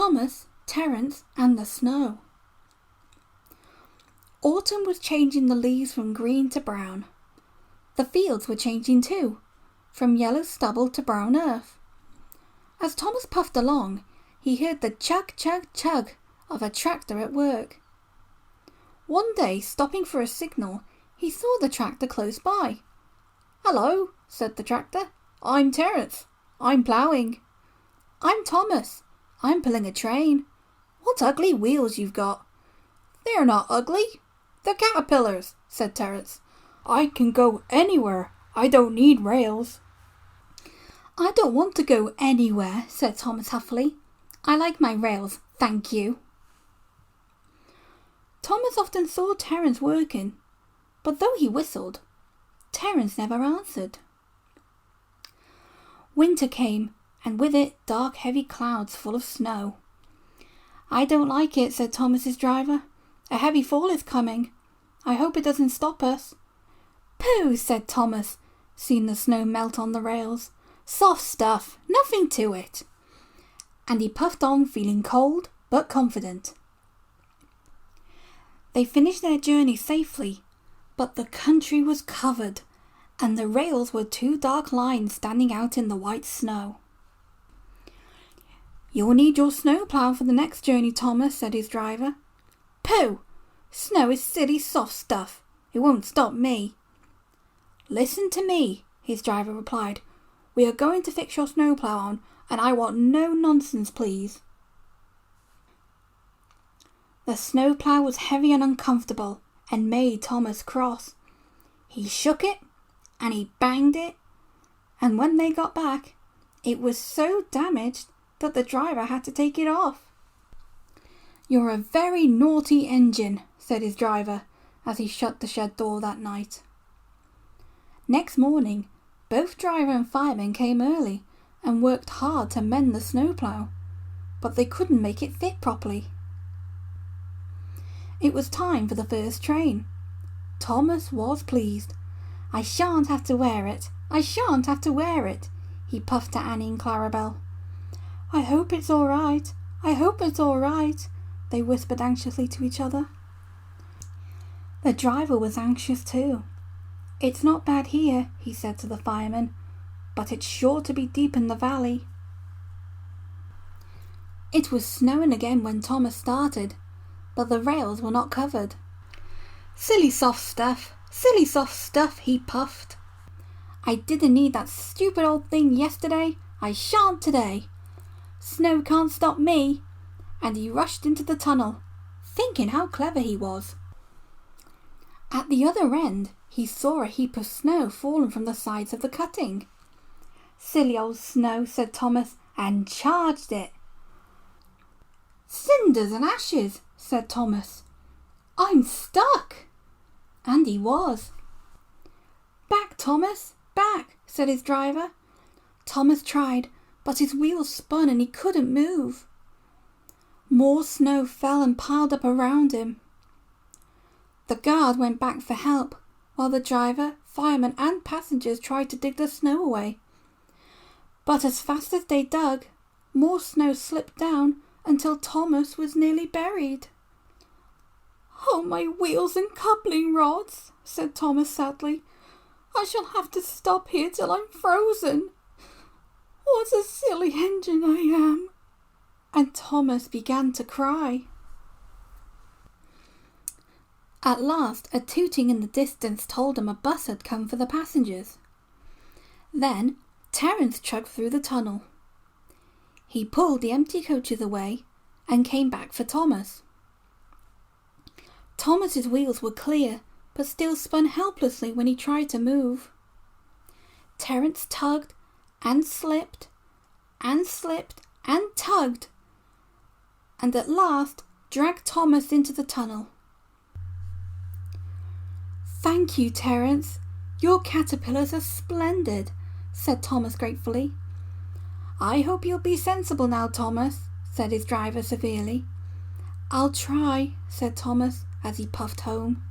Thomas, Terence and the Snow. Autumn was changing the leaves from green to brown. The fields were changing too, from yellow stubble to brown earth. As Thomas puffed along, he heard the chug, chug, chug of a tractor at work. One day, stopping for a signal, he saw the tractor close by. "Hello," said the tractor. "I'm Terence. I'm ploughing." "I'm Thomas. I'm pulling a train." "What ugly wheels you've got." "They're not ugly. They're caterpillars," said Terence. "I can go anywhere. I don't need rails." "I don't want to go anywhere," said Thomas huffily. "I like my rails, thank you." Thomas often saw Terence working, but though he whistled, Terence never answered. Winter came, and with it dark heavy clouds full of snow. "I don't like it," said Thomas's driver. "A heavy fall is coming. I hope it doesn't stop us." "Pooh," said Thomas, seeing the snow melt on the rails. "Soft stuff, nothing to it." And he puffed on, feeling cold but confident. They finished their journey safely, but the country was covered, and the rails were two dark lines standing out in the white snow. "You'll need your snowplow for the next journey, Thomas," said his driver. "Pooh! Snow is silly soft stuff. It won't stop me." "Listen to me," his driver replied. "We are going to fix your snowplow on, and I want no nonsense, please." The snowplow was heavy and uncomfortable and made Thomas cross. He shook it and he banged it, and when they got back, it was so damaged that the driver had to take it off. "You're a very naughty engine," said his driver as he shut the shed door that night. Next morning, both driver and fireman came early and worked hard to mend the snowplow, but they couldn't make it fit properly. It was time for the first train. Thomas was pleased. "I shan't have to wear it. I shan't have to wear it," he puffed to Annie and Clarabel. "I hope it's all right. I hope it's all right," they whispered anxiously to each other. The driver was anxious too. "It's not bad here," he said to the fireman, "but it's sure to be deep in the valley." It was snowing again when Thomas started, but the rails were not covered. Silly soft stuff," he puffed. "I didn't need that stupid old thing yesterday. I shan't today. Snow can't stop me." And he rushed into the tunnel, thinking how clever he was. At the other end, he saw a heap of snow fallen from the sides of the cutting. "Silly old snow," said Thomas, and charged it. "Cinders and ashes," said Thomas. "I'm stuck." And he was. "Back, Thomas, back," said his driver. Thomas tried, but his wheels spun and he couldn't move. More snow fell and piled up around him. The guard went back for help, while the driver, fireman and passengers tried to dig the snow away. But as fast as they dug, more snow slipped down until Thomas was nearly buried. "Oh, my wheels and coupling rods," said Thomas sadly. "I shall have to stop here till I'm frozen. What a silly engine I am." And Thomas began to cry. At last, a tooting in the distance told him a bus had come for the passengers. Then Terence chugged through the tunnel. He pulled the empty coaches away and came back for Thomas. Thomas's wheels were clear, but still spun helplessly when he tried to move. Terence tugged and slipped and slipped and tugged, and at last dragged Thomas into the tunnel. "Thank you, Terence. Your caterpillars are splendid," said Thomas gratefully. "I hope you'll be sensible now, Thomas," said his driver severely. "I'll try," said Thomas as he puffed home.